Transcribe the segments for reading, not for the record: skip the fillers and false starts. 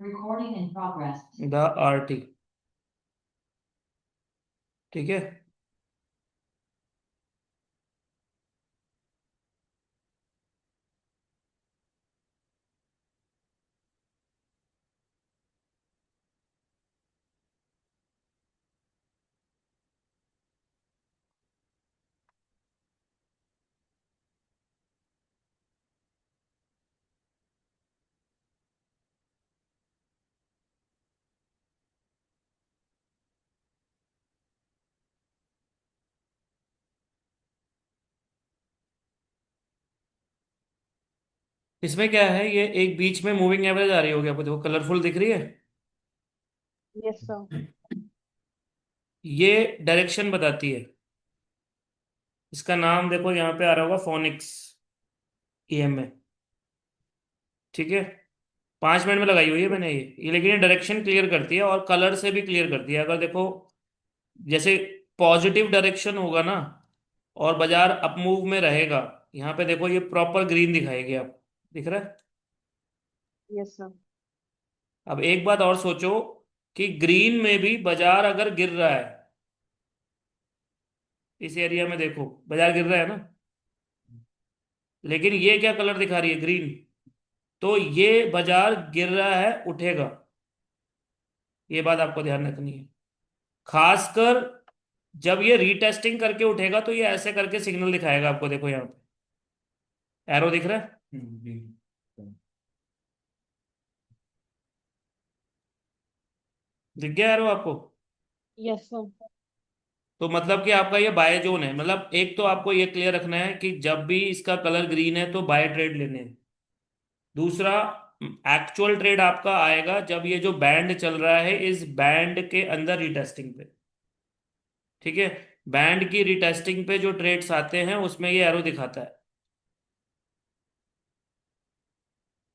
Recording in progress. The RT. ठीक है। इसमें क्या है, ये एक बीच में मूविंग एवरेज आ रही होगी आपको, देखो कलरफुल दिख रही है। Yes sir. ये डायरेक्शन बताती है। इसका नाम देखो यहाँ पे आ रहा होगा फोनिक्स ईएम में। ठीक है। 5 मिनट में लगाई हुई है मैंने ये लेकिन ये डायरेक्शन क्लियर करती है और कलर से भी क्लियर करती है। अगर देखो जैसे पॉजिटिव डायरेक्शन होगा ना और बाजार अप मूव में रहेगा, यहाँ पे देखो ये प्रॉपर ग्रीन दिखाएगी आप, दिख रहा है। Yes sir. अब एक बात और सोचो कि ग्रीन में भी बाजार अगर गिर रहा है, इस एरिया में देखो बाजार गिर रहा है ना, लेकिन ये क्या कलर दिखा रही है, ग्रीन। तो ये बाजार गिर रहा है, उठेगा। ये बात आपको ध्यान रखनी है। खासकर जब ये रीटेस्टिंग करके उठेगा तो ये ऐसे करके सिग्नल दिखाएगा आपको, देखो यहाँ पे एरो दिख रहा है। दिख गया एरो आपको। Yes sir. तो मतलब कि आपका ये बाय जोन है। मतलब एक तो आपको ये क्लियर रखना है कि जब भी इसका कलर ग्रीन है तो बाय ट्रेड लेने हैं। दूसरा, एक्चुअल ट्रेड आपका आएगा जब ये जो बैंड चल रहा है इस बैंड के अंदर रीटेस्टिंग पे। ठीक है। बैंड की रीटेस्टिंग पे जो ट्रेड्स आते हैं उसमें ये एरो दिखाता है।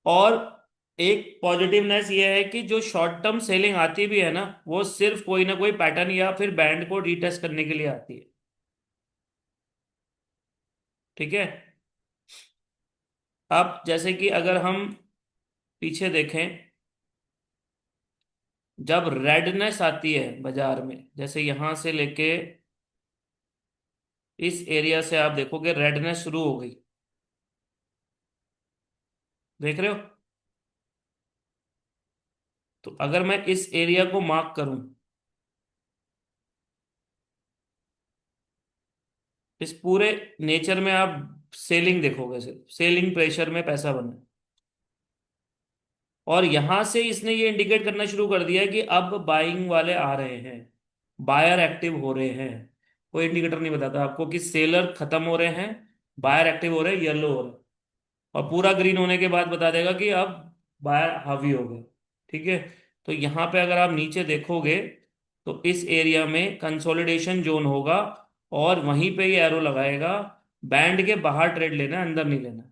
और एक पॉजिटिवनेस ये है कि जो शॉर्ट टर्म सेलिंग आती भी है ना, वो सिर्फ कोई ना कोई पैटर्न या फिर बैंड को रीटेस्ट करने के लिए आती है। ठीक है। अब जैसे कि अगर हम पीछे देखें, जब रेडनेस आती है बाजार में, जैसे यहां से लेके इस एरिया से आप देखोगे रेडनेस शुरू हो गई, देख रहे हो। तो अगर मैं इस एरिया को मार्क करूं, इस पूरे नेचर में आप सेलिंग देखोगे, सिर्फ सेलिंग प्रेशर में पैसा बना। और यहां से इसने ये इंडिकेट करना शुरू कर दिया है कि अब बाइंग वाले आ रहे हैं, बायर एक्टिव हो रहे हैं। कोई इंडिकेटर नहीं बताता आपको कि सेलर खत्म हो रहे हैं, बायर एक्टिव हो रहे हैं, येलो हो रहे हैं। और पूरा ग्रीन होने के बाद बता देगा कि अब बायर हावी हो गए। ठीक है। तो यहाँ पे अगर आप नीचे देखोगे तो इस एरिया में कंसोलिडेशन जोन होगा और वहीं पे ये एरो लगाएगा। बैंड के बाहर ट्रेड लेना है, अंदर नहीं लेना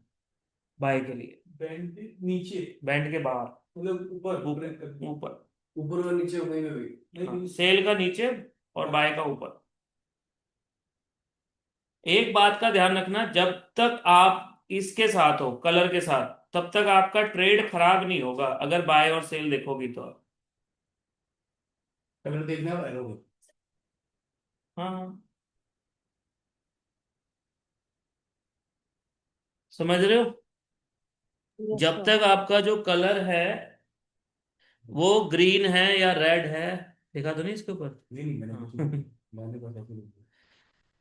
बाय के लिए। बैंड के नीचे, बैंड के बाहर, मतलब ऊपर ऊपर। ऊपर और नीचे कहीं पे भी हाँ, नहीं। सेल का नीचे और बाय का ऊपर। एक बात का ध्यान रखना, जब तक आप इसके साथ हो, कलर के साथ, तब तक आपका ट्रेड खराब नहीं होगा अगर बाय और सेल देखोगी तो। कलर देखना है एरो को। हाँ, समझ रहे हो। यस जब सर। तक आपका जो कलर है वो ग्रीन है या रेड है, देखा तो नहीं इसके ऊपर। नहीं नहीं, मैंने हाँ। कुछ नहीं, मैंने कुछ ऐसे नहीं किया।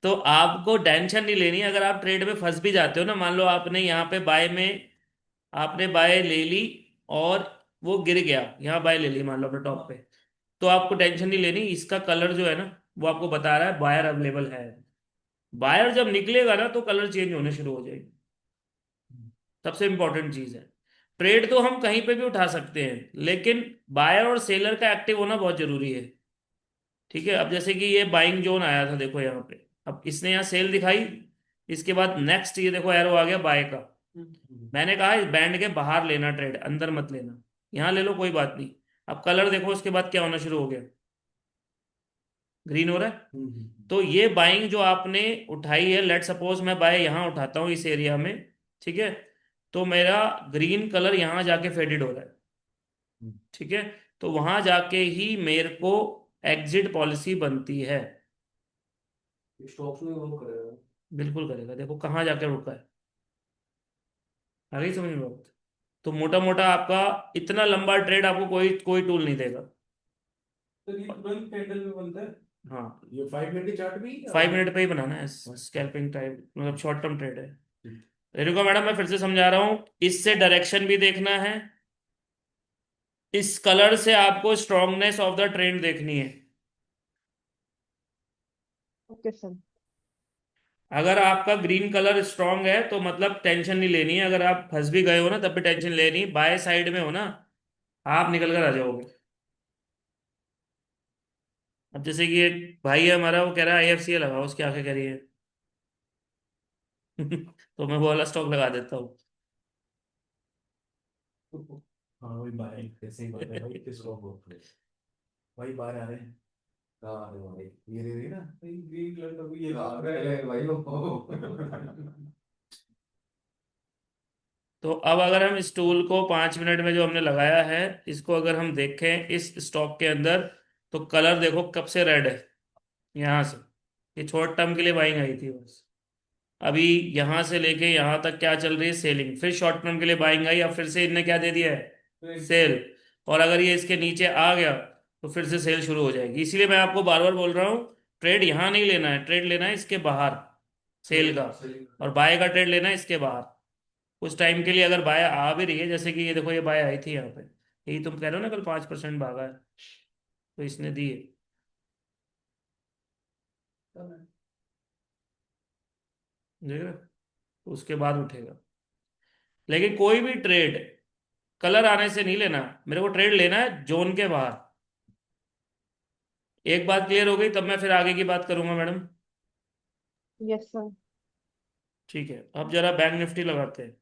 तो आपको टेंशन नहीं लेनी। अगर आप ट्रेड में फंस भी जाते हो ना, मान लो आपने यहाँ पे बाय में, आपने बाय ले ली और वो गिर गया, यहाँ बाय ले ली मान लो अपने टॉप पे, तो आपको टेंशन नहीं लेनी। इसका कलर जो है ना वो आपको बता रहा है बायर अवेलेबल है। बायर जब निकलेगा ना तो कलर चेंज होने शुरू हो जाएगी। सबसे इंपॉर्टेंट चीज है। ट्रेड तो हम कहीं पे भी उठा सकते हैं लेकिन बायर और सेलर का एक्टिव होना बहुत जरूरी है। ठीक है। अब जैसे कि ये बाइंग जोन आया था देखो यहाँ पे, अब इसने यहाँ सेल दिखाई, इसके बाद नेक्स्ट ये देखो एरो आ गया बाय का। मैंने कहा इस बैंड के बाहर लेना ट्रेड, अंदर मत लेना। यहाँ ले लो कोई बात नहीं। अब कलर देखो उसके बाद क्या होना शुरू हो गया, ग्रीन हो रहा है। तो ये बाइंग जो आपने उठाई है, लेट सपोज मैं बाय यहाँ उठाता हूँ इस एरिया में, ठीक है, तो मेरा ग्रीन कलर यहाँ जाके फेडेड हो रहा है। ठीक है, तो वहां जाके ही मेरे को एग्जिट पॉलिसी बनती है। स्टॉक्स में वो करेगा। बिल्कुल करेगा, देखो कहाँ जाके रुका है। आ गई समझ में बात? तो मोटा मोटा आपका इतना लंबा ट्रेड आपको कोई कोई टूल नहीं देगा। तो ये तुरंत कैंडल में बनता है। हाँ, ये 5 मिनट चार्ट भी या 5 मिनट पे ही बनाना है। स्कैल्पिंग टाइप मतलब शॉर्ट टर्म ट्रेड है। देखो मैडम, मैं फिर से समझा रहा हूँ, इससे डायरेक्शन भी देखना है, इस कलर से आपको स्ट्रांगनेस ऑफ द ट्रेंड देखनी है। Okay sir. अगर आपका ग्रीन कलर स्ट्रांग है तो मतलब टेंशन नहीं लेनी है, अगर आप फंस भी गए हो ना तब भी टेंशन लेनी, बाय साइड में हो ना आप निकल कर आ जाओगे। अब जैसे कि एक भाई है हमारा, वो कह रहा है IFCA लगाओ, उसकी आंखें कह रही है तो मैं वो वाला स्टॉक लगा देता हूँ। हाँ वही बाहर कैसे ही बात है भाई, किस लोग हो भाई बाहर आ रहे हैं। कहाँ आ रहे हो भाई, ये दे रही ना भाई, ग्रीन कलर का भी ये आ रहा है भाई वो। तो अब अगर हम इस टूल को 5 मिनट में जो हमने लगाया है, इसको अगर हम देखें इस स्टॉक के अंदर, तो कलर देखो कब से रेड है, यहाँ से। ये शॉर्ट टर्म के लिए बाइंग आई थी बस। अभी यहाँ से लेके यहाँ तक क्या चल रही है, सेलिंग, फिर शॉर्ट टर्म के लिए बाइंग आई, अब फिर से इनने क्या दे दिया है, सेल। और अगर ये इसके नीचे आ गया तो फिर से सेल शुरू हो जाएगी। इसीलिए मैं आपको बार बार बोल रहा हूँ, ट्रेड यहाँ नहीं लेना है, ट्रेड लेना है इसके बाहर, सेल का। और बाय का ट्रेड लेना है इसके बाहर। उस टाइम के लिए अगर बाय आ भी रही है, जैसे कि ये देखो ये बाय आई थी यहाँ पे, यही तुम कह रहे हो ना कल 5% भागा है, तो इसने दी है, देख रहे हो? तो उसके बाद उठेगा। लेकिन कोई भी ट्रेड कलर आने से नहीं लेना, मेरे को ट्रेड लेना है जोन के बाहर। एक बात क्लियर हो गई, तब मैं फिर आगे की बात करूंगा मैडम। Yes sir. ठीक है, अब जरा बैंक निफ्टी लगाते हैं।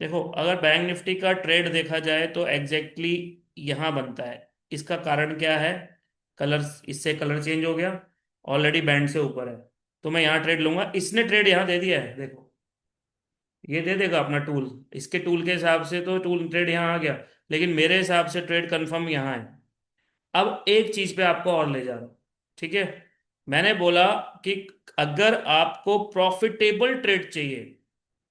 देखो अगर बैंक निफ्टी का ट्रेड देखा जाए तो एग्जैक्टली यहाँ बनता है। इसका कारण क्या है, कलर, इससे कलर चेंज हो गया, ऑलरेडी बैंड से ऊपर है, तो मैं यहाँ ट्रेड लूंगा। इसने ट्रेड यहाँ दे दिया है, देखो ये दे देगा अपना टूल, इसके टूल के हिसाब से तो टूल ट्रेड यहाँ आ गया, लेकिन मेरे हिसाब से ट्रेड कंफर्म यहाँ है। अब एक चीज पे आपको और ले जा रहा हूं, ठीक है। मैंने बोला कि अगर आपको प्रॉफिटेबल ट्रेड चाहिए,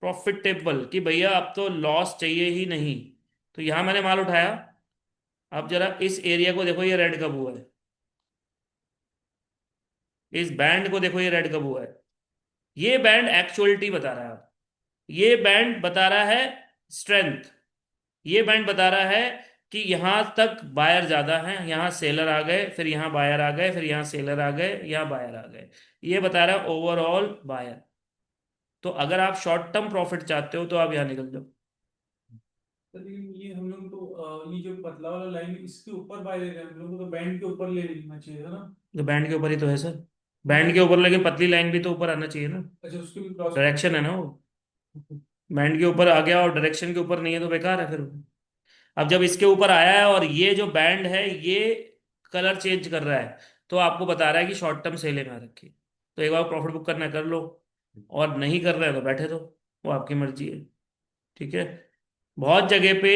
प्रॉफिटेबल कि भैया अब तो लॉस चाहिए ही नहीं, तो यहां मैंने माल उठाया। अब जरा इस एरिया को देखो, ये रेड कब हुआ है, इस बैंड को देखो, ये रेड कब हुआ है। ये बैंड एक्चुअलिटी बता रहा है, ये बैंड बता रहा है स्ट्रेंथ, ये बैंड बता रहा है कि यहां तक बायर ज्यादा है, यहां सेलर आ गए, फिर यहां बायर आ गए, फिर यहां सेलर आ गए, यहां बायर आ गए। ये बता रहा है ओवरऑल बायर। तो अगर आप शॉर्ट टर्म प्रॉफिट चाहते हो तो आप यहां निकल जाओ। तो लेकिन ये हम लोग तो ये जो पतला वाला लाइन इसके ऊपर बाय ले रहे हैं, हम लोग को तो बैंड के ऊपर ले लेना चाहिए था ना। तो बैंड के ऊपर ही तो है सर, बैंड के नहीं, ऊपर, लेकिन पतली लाइन भी तो ऊपर आना चाहिए ना, अच्छा उसके भी क्रॉस कर। डायरेक्शन है ना वो। बैंड के ऊपर आ गया और डायरेक्शन के ऊपर नहीं है तो बेकार है फिर। अब जब इसके ऊपर आया है और ये जो बैंड है ये कलर चेंज कर रहा है, तो आपको बता रहा है कि शॉर्ट टर्म सेल में आ रखी है। तो एक बार प्रॉफिट बुक करना है कर लो, और नहीं कर रहे हो तो बैठे रहो, वो आपकी मर्जी है। ठीक है, बहुत जगह पे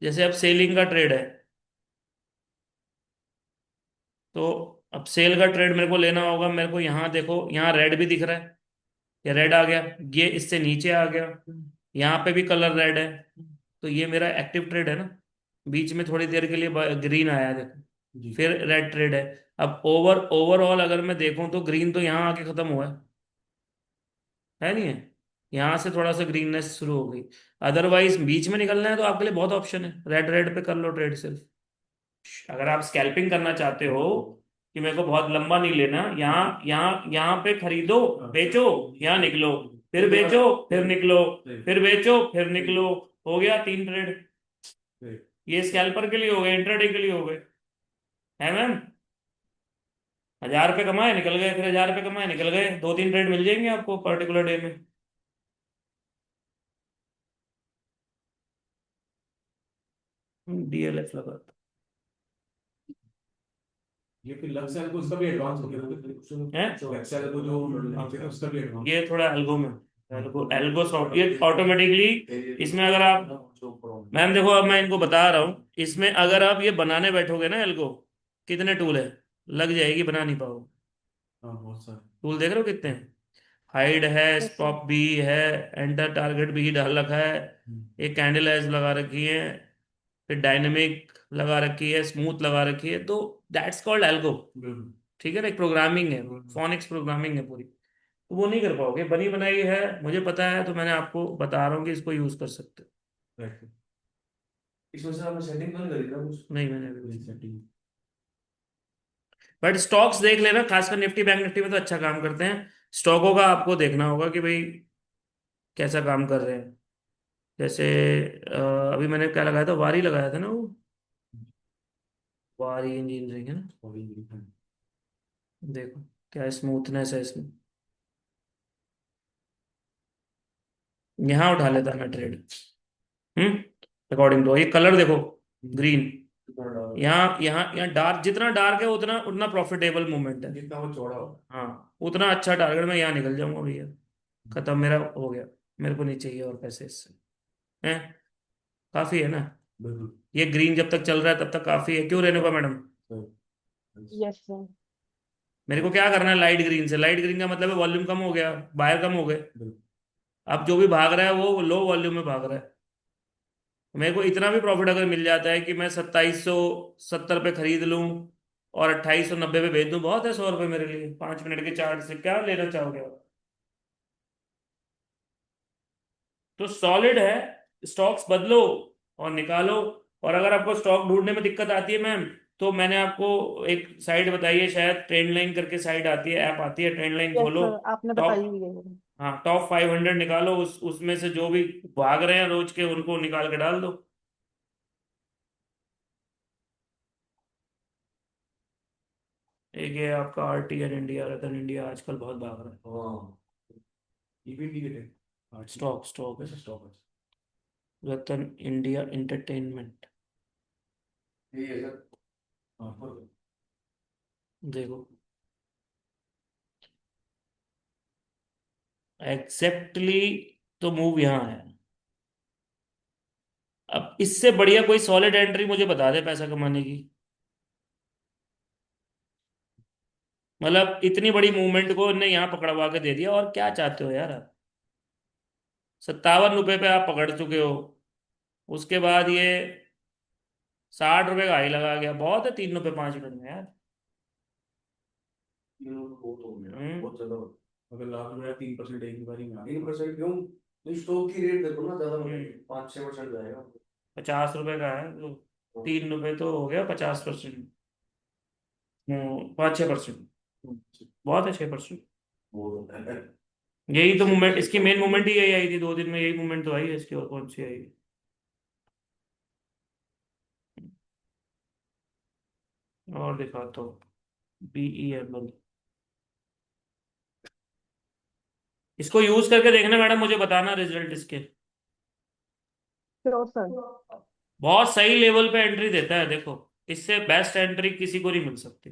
जैसे अब सेलिंग का ट्रेड है, तो अब सेल का ट्रेड मेरे को लेना होगा, मेरे को यहाँ देखो, यहाँ रेड भी दिख रहा है, ये रेड आ गया, ये इससे नीचे आ गया, यहाँ पे भी कलर रेड है, तो ये मेरा एक्टिव ट्रेड है ना। बीच में थोड़ी देर के लिए ग्रीन आया देखो, जी। फिर रेड ट्रेड है। अब ओवरऑल अगर मैं देखूं तो ग्रीन तो यहाँ आके खत्म हुआ है नहीं है, यहाँ से थोड़ा सा ग्रीननेस शुरू हो गई। अदरवाइज बीच में निकलना है तो आपके लिए बहुत ऑप्शन है, रेड रेड पे कर लो ट्रेड सिर्फ। अगर आप स्कैल्पिंग करना चाहते हो कि मेरे को बहुत लंबा नहीं लेना, यहाँ यहाँ यहाँ पे खरीदो, बेचो, यहाँ निकलो, फिर बेचो, फिर निकलो, फिर बेचो, फिर निकलो, हो गया 3 ट्रेड। ये स्कैल्पर के लिए हो गए, इंट्राडे के लिए हो गए, है मैम। 1000 रुपये कमाए निकल गए, फिर 1000 रुपये कमाए निकल गए, 2-3 ट्रेड मिल जाएंगे आपको पर्टिकुलर डे में। DLF लगा। ये फिर लक्ष्य को उसका भी एडवांस हो है। गया, एक्सेल को जो है उसका भी एडवांस। ये थोड़ा एल्गो में, एल्गो एल्गो सॉफ्ट, ये ऑटोमेटिकली इसमें अगर आप, मैम देखो अब मैं इनको बता रहा हूँ, इसमें अगर आप ये बनाने बैठोगे ना एल्गो, कितने टूल है, लग जाएगी, बना नहीं पाओगे। हाँ बहुत सारे। टूल देख रहे हो कितने हैं, हाइड है, यस सर। स्टॉप भी है, एंटर टारगेट भी डाल रखा है, एक कैंडल एज लगा रखी है, फिर डायनेमिक लगा रखी है, स्मूथ लगा रखी है, तो दैट्स कॉल्ड एल्गो। बिल्कुल। ठीक है ना, एक प्रोग्रामिंग है, फोनिक्स प्रोग्रामिंग है पूरी, तो वो नहीं कर पाओगे, बनी बनाई है, मुझे पता है, तो मैंने आपको बता रहा हूँ कि इसको यूज कर सकते हो। Right. इसमें से आपने सेटिंग तो नहीं करी ना कुछ? नहीं मैंने अभी, सेटिंग। बट स्टॉक्स देख लेना, खासकर निफ्टी बैंक निफ्टी में तो अच्छा काम करते हैं। स्टॉकों का आपको देखना होगा कि भाई कैसा काम कर रहे हैं। जैसे अभी मैंने क्या लगाया था, वारी लगाया था ना वो, वारी इंजीनियरिंग है ना, देखो क्या स्मूथनेस है इसमें, यहाँ उठा लेता मैं ट्रेड। हम्म, अकॉर्डिंग टू ये कलर देखो, ग्रीन, यहाँ यहाँ यहाँ डार्क, जितना डार्क है उतना उतना प्रॉफिटेबल मूवमेंट है। जितना वो चौड़ा हो। हाँ उतना अच्छा टारगेट, मैं यहाँ निकल जाऊंगा भैया, खत्म, मेरा हो गया, मेरे को नहीं चाहिए और पैसे इससे, हैं, काफी है ना। बिल्कुल। ये ग्रीन जब तक चल रहा है तब तक काफी है, क्यों रेणुका मैडम। Yes sir. मेरे को क्या करना है, लाइट ग्रीन से, लाइट ग्रीन का मतलब है वॉल्यूम कम हो गया, बायर कम हो गए, बिल्कुल। अब जो भी भाग रहा है वो लो वॉल्यूम में भाग रहा है। मेरे को इतना भी प्रॉफिट अगर मिल जाता है कि मैं 2770 पे खरीद लूं और 2890 पे बेच दूं, बहुत है 100 रुपये मेरे लिए, 5 मिनट के चार्ट से क्या लेना चाहोगे आप। तो सॉलिड है, स्टॉक्स बदलो और निकालो। और अगर आपको स्टॉक ढूंढने में दिक्कत आती है मैम, तो मैंने आपको एक साइट बताई है, शायद ट्रेंड लाइन करके साइट आती है, ऐप आती है, ट्रेंड लाइन यस खोलो, सर, आपने बताई टॉप, हुई है मुझे। हाँ टॉप 500 निकालो, उसमें से जो भी भाग रहे हैं रोज के उनको निकाल के डाल दो। एक ये आपका RTN इंडिया, रतन इंडिया आजकल बहुत भाग रहा है। हाँ इक्विटी के थे। हाँ ठीक। स्टॉक स्टॉक है, वैसे स्टॉक है। रतन इंडिया इंटरटेनमेंट, यही है सर। हाँ पर। देखो एग्जैक्टली, तो मूव यहाँ है। अब इससे बढ़िया कोई सॉलिड एंट्री मुझे बता दे पैसा कमाने की, मतलब इतनी बड़ी मूवमेंट को इन्हें यहाँ पकड़वा के दे दिया, और क्या चाहते हो यार आप। 57 रुपए पे आप पकड़ चुके हो, उसके बाद ये 60 रुपए का हाई लगा गया, बहुत है 3 रुपए 5 मिनट में यार। ये लोग बहुत हो गया, हम्म। बहुत ज्यादा। अगर लाभ में 3% एक ही बारी में 3% क्यों? तो स्टॉक की रेट देखो ना, ज्यादा हम्म। 5-6% जाएगा। 50 रुपए का है तो 3 रुपए तो हो गया 50%। 5-6%, बहुत है 6%। वो होता है। यही तो मूवमेंट, इसकी मेन मूवमेंट ही यही आई थी 2 दिन में, यही मूवमेंट तो आई है इसकी, और कौन सी आई है। और दिखाता हूँ, BEML, इसको यूज करके देखना मैडम, मुझे बताना रिजल्ट इसके। Sure sir. बहुत सही लेवल पे एंट्री देता है, देखो इससे बेस्ट एंट्री किसी को नहीं मिल सकती।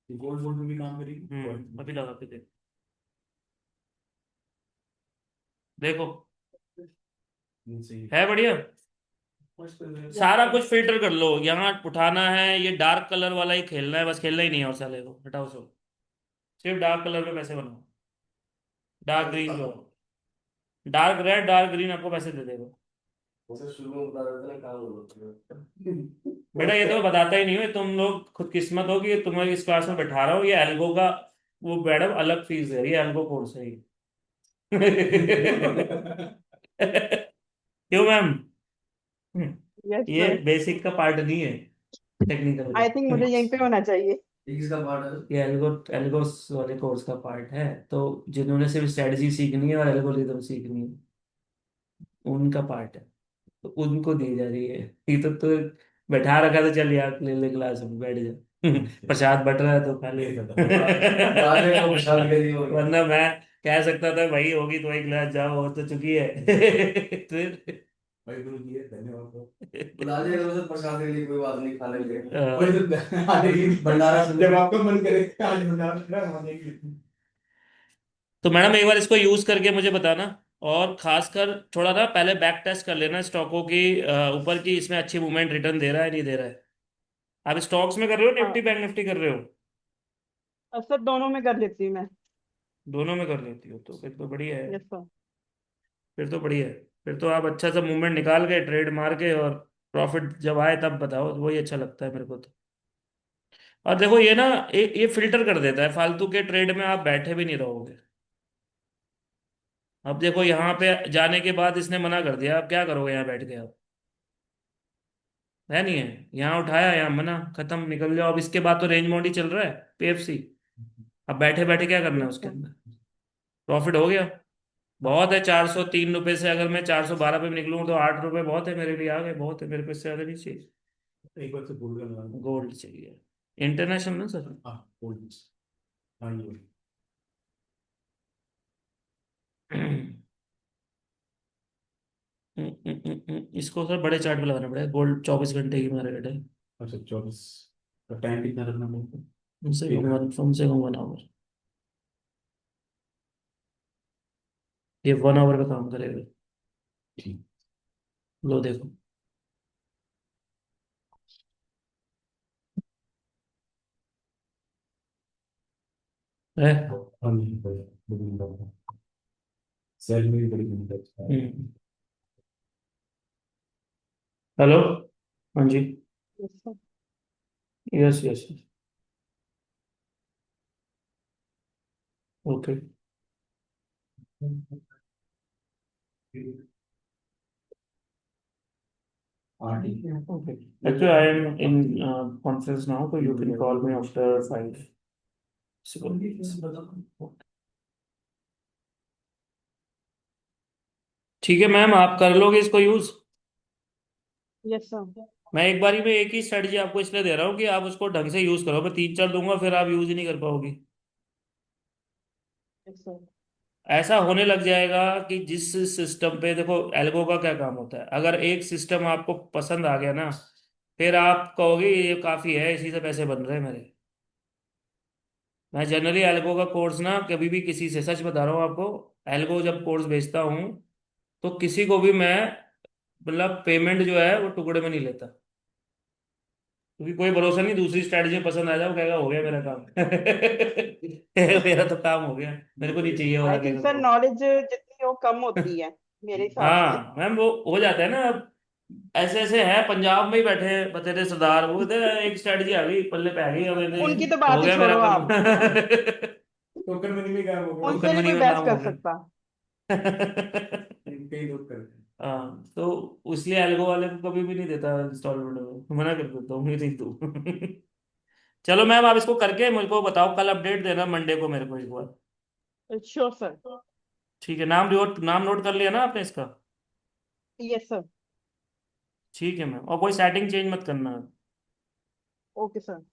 गोल्ड गोल्ड में भी काम करेगी। अभी लगा के देख, देखो सही है बढ़िया। है। यस सारा सर। कुछ फिल्टर कर लो, यहाँ उठाना है, ये डार्क कलर वाला ही खेलना है, बस खेलना ही नहीं है और साले को हटाओ सब, सिर्फ डार्क कलर पे पैसे बनाओ, डार्क ग्रीन को, डार्क रेड डार्क ग्रीन आपको पैसे दे देगा। उसे शुरू में बता रहे थे ना, काम हो बेटा ये तो मैं बताता ही नहीं हूँ, तुम लोग खुद किस्मत हो कि तुम्हें इस क्लास में बैठा रहा हूँ, ये एल्गो का, वो मैडम अलग फीस है, ये एल्गो कोर्स है ये। रहा। क्यों मैम, यस ये सर। बेसिक का पार्ट नहीं है, टेक्निकल आई थिंक मुझे यहीं पे होना चाहिए। ये किसका पार्ट है? ये एल्गो, एल्गोस वाले कोर्स का पार्ट है, तो जिन्होंने सिर्फ स्ट्रेटजी सीखनी है और एल्गोरिदम सीखनी है उनका पार्ट है, तो उनको दी जा रही है। ये तो बैठा रखा तो चल यार ले ले क्लास में बैठ जा, प्रसाद बट रहा है तो खा ले। राजे को प्रसाद के लिए हो गया। वरना मैं कह सकता था भाई होगी तो एक क्लास जाओ, हो तो चुकी है। फिर भाई गुरु जी धन्यवाद तो बुला ले रहे हो तो प्रसाद के लिए कोई बात नहीं, खा लेंगे। अ, कोई तो आने की भंडारा जब आपका मन करे आज भंडारा खाने की। तो मैडम एक बार इसको यूज करके मुझे बताना। और खासकर थोड़ा ना पहले बैक टेस्ट कर लेना स्टॉकों की ऊपर की, इसमें अच्छी मूवमेंट रिटर्न दे रहा है नहीं दे रहा है। आप स्टॉक्स में कर रहे हो, निफ्टी हाँ बैंक निफ्टी कर रहे हो? सर, दोनों में कर लेती हूँ मैं। दोनों में कर लेती हो तो फिर तो बढ़िया है। Yes sir. फिर तो बढ़िया है। फिर तो आप अच्छा सा मूवमेंट निकाल के ट्रेड मार के, और प्रॉफिट जब आए तब बताओ, वही अच्छा लगता है मेरे को तो। और देखो ये ना, ये फिल्टर कर देता है, फालतू के ट्रेड में आप बैठे भी नहीं रहोगे। अब देखो यहाँ पे जाने के बाद इसने मना कर दिया, अब क्या करोगे यहाँ बैठ के आप? है नहीं है, यहाँ उठाया यहाँ मना, खत्म, निकल जाओ। अब इसके बाद तो रेंज मोड ही चल रहा है, पीएफसी। अब बैठे बैठे क्या करना है यस उसके सर। अंदर? प्रॉफिट हो गया। बहुत है, 403 रुपये से अगर मैं 412 पे भी निकलूँ तो 8 रुपये बहुत है मेरे लिए, आ गए, बहुत है मेरे पे, इससे ज्यादा नहीं चाहिए। एक बार से भूल गया। गोल्ड चाहिए, इंटरनेशनल ना सर। हाँ गोल्ड। हाँ ये इसको सर बड़े चार्ट पे लगाना पड़ेगा, गोल्ड 24 घंटे की मार्केट है। अच्छा 24 का टाइम कितना रखना पड़ेगा? कम से कम 1 आवर। ये 1 आवर पे काम करेगा। ठीक। लो देखो। है। हाँ नहीं बड़ी सेल में भी बड़ी मिलता है। हम्म। हेलो। हाँ जी। Yes sir. Yes yes. Okay. हाँ ठीक है। Okay. Actually I am in conference now, तो you can call me after 5। ठीक है मैम, आप कर लोगे इसको यूज? Yes sir. मैं एक बारी में एक ही स्ट्रेटजी आपको इसलिए दे रहा हूँ कि आप उसको ढंग से यूज करो। मैं 3 4 दूंगा फिर आप यूज ही नहीं कर पाओगी। Yes sir. ऐसा होने लग जाएगा कि जिस सिस्टम पे देखो, एल्गो का क्या काम होता है, अगर एक सिस्टम आपको पसंद आ गया ना, फिर आप कहोगे ये काफी है, इसी से पैसे बन रहे हैं मेरे। मैं जनरली एल्गो का कोर्स ना कभी भी किसी से, सच बता रहा हूँ आपको, एल्गो जब कोर्स बेचता हूँ तो किसी को भी मैं, मतलब पेमेंट जो है वो टुकड़े में नहीं लेता। क्योंकि कोई भरोसा नहीं, दूसरी स्ट्रैटेजी पसंद आ जाए, वो कहेगा हो गया मेरा काम। मेरा तो काम हो गया, मेरे को नहीं चाहिए और आई आगे थिंक का सर, कोर्स। नॉलेज जितनी हो कम होती है मेरे हिसाब से। हाँ मैम, वो हो जाता है ना। अब ऐसे ऐसे है पंजाब में ही बैठे हैं बतेरे सरदार, वो कहते हैं, एक स्ट्रैटेजी आ गई पल्ले पे आ गई, अब उनकी तो हो बात ही गया मेरा छोड़ो काम। आप। टोकन मनी में क्या होगा? उनसे टोकन नहीं मनी कोई में बहस काम हो कर गया। सकता। कई लोग करते हैं। हाँ तो इसलिए एल्गो वाले को कभी भी नहीं देता इंस्टॉलमेंट में, मना कर देता हूँ, नहीं तू। चलो मैम, आप इसको करके मुझे को बताओ, कल अपडेट देना मंडे को मेरे को एक बार। Sure sir. ठीक है, नाम नोट कर लिया ना आपने इसका? Yes sir. ठीक है मैम, और कोई सेटिंग चेंज मत करना। Okay sir.